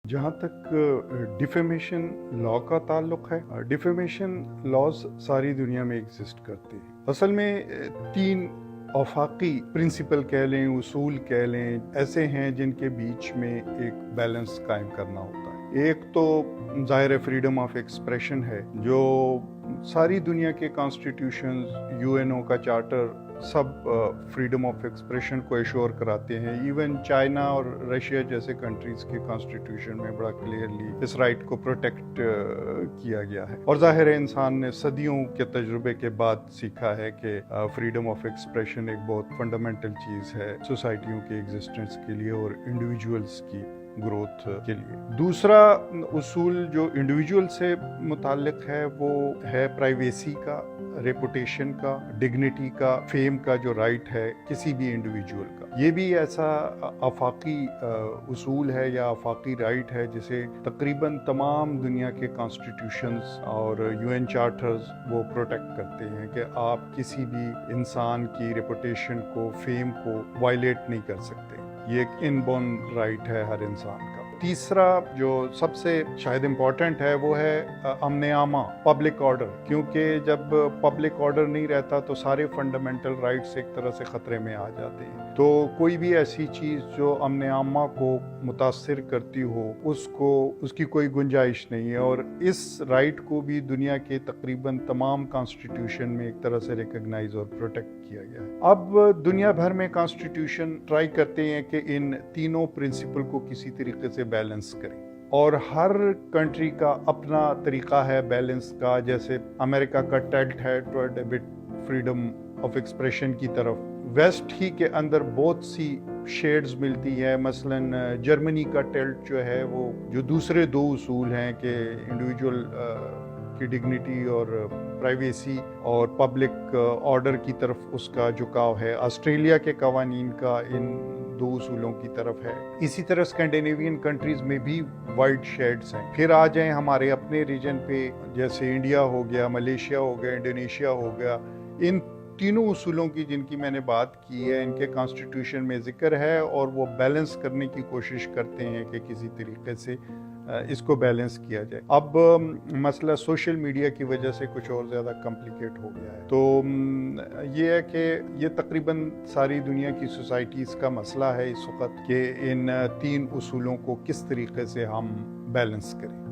جہاں تک ڈیفیمیشن لا کا تعلق ہے، ڈیفیمیشن لاز ساری دنیا میں ایگزسٹ کرتے ہیں۔ اصل میں تین آفاقی پرنسپل کہہ لیں، اصول کہہ لیں، ایسے ہیں جن کے بیچ میں ایک بیلنس قائم کرنا ہوتا ہے۔ ایک تو ظاہر فریڈم آف ایکسپریشن ہے، جو ساری دنیا کے کانسٹیٹیوشنز، یو این او کا charter, sub freedom of expression کو ایشور کراتے ہیں۔ ایون چائنا اور رشیا جیسے کنٹریز کے کانسٹیٹیوشن میں بڑا کلیئرلی اس رائٹ کو پروٹیکٹ کیا گیا ہے، اور ظاہر ہے انسان نے صدیوں کے تجربے کے بعد سیکھا ہے کہ فریڈم آف ایکسپریشن ایک بہت فنڈامنٹل چیز ہے سوسائٹیوں کے ایگزسٹنس کے لیے اور انڈیویجولز کی گروتھ کے لیے۔ دوسرا اصول جو انڈیویجول سے متعلق ہے وہ ہے پرائیویسی کا، ریپوٹیشن کا، ڈگنیٹی کا، فیم کا جو رائٹ ہے کسی بھی انڈیویجول کا۔ یہ بھی ایسا آفاقی اصول ہے یا آفاقی رائٹ ہے جسے تقریباً تمام دنیا کے کانسٹیٹیوشنز اور یو این چارٹرز وہ پروٹیکٹ کرتے ہیں کہ آپ کسی بھی انسان کی ریپوٹیشن کو، فیم کو وائلیٹ نہیں کر سکتے۔ یہ ایک ان بورن رائٹ ہے ہر انسان کا۔ تیسرا جو سب سے شاید امپورٹنٹ ہے وہ ہے امن عامہ، پبلک آرڈر، کیونکہ جب پبلک آرڈر نہیں رہتا تو سارے فنڈامنٹل رائٹس ایک طرح سے خطرے میں آ جاتے ہیں۔ تو کوئی بھی ایسی چیز جو امن عامہ کو متاثر کرتی ہو اس کی کوئی گنجائش نہیں ہے، اور اس رائٹ کو بھی دنیا کے تقریباً تمام کانسٹیٹیوشن میں ایک طرح سے ریکگنائز اور پروٹیکٹ کیا گیا ہے۔ اب دنیا بھر میں کانسٹیٹیوشن ٹرائی کرتے ہیں کہ ان تینوں پرنسپل کو کسی طریقے سے بیلنس کریں، اور ہر کنٹری کا اپنا طریقہ ہے بیلنس کا۔ جیسے امریکہ کا ٹیلٹ ہے ٹورڈ فریڈم آف ایکسپریشن کی طرف، ویسٹ ہی کے اندر بہت سی شیڈز ملتی ہے۔ مثلاً جرمنی کا ٹیلٹ جو ہے وہ جو دوسرے دو اصول ہیں کہ انڈیویجول کی ڈگنیٹی اور پرائیویسی اور پبلک آرڈر کی طرف اس کا جھکاؤ ہے، آسٹریلیا کے قوانین کا ان دو اصولوں کی طرف ہے۔ اسی طرح اسکینڈینیوین کنٹریز میں بھی وائڈ شیڈز ہیں۔ پھر آ جائیں ہمارے اپنے ریجن پہ، جیسے انڈیا ہو گیا، ملیشیا ہو گیا، انڈونیشیا ہو گیا۔ ان تینوں اصولوں کی جن کی میں نے بات کی ہے، ان کے کانسٹیٹیوشن میں ذکر ہے، اور وہ بیلنس کرنے کی کوشش کرتے ہیں کہ کسی طریقے سے اس کو بیلنس کیا جائے۔ اب مسئلہ سوشل میڈیا کی وجہ سے کچھ اور زیادہ کمپلیکیٹ ہو گیا ہے۔ تو یہ ہے کہ یہ تقریباً ساری دنیا کی سوسائٹیز کا مسئلہ ہے اس وقت کہ ان تین اصولوں کو کس طریقے سے ہم بیلنس کریں۔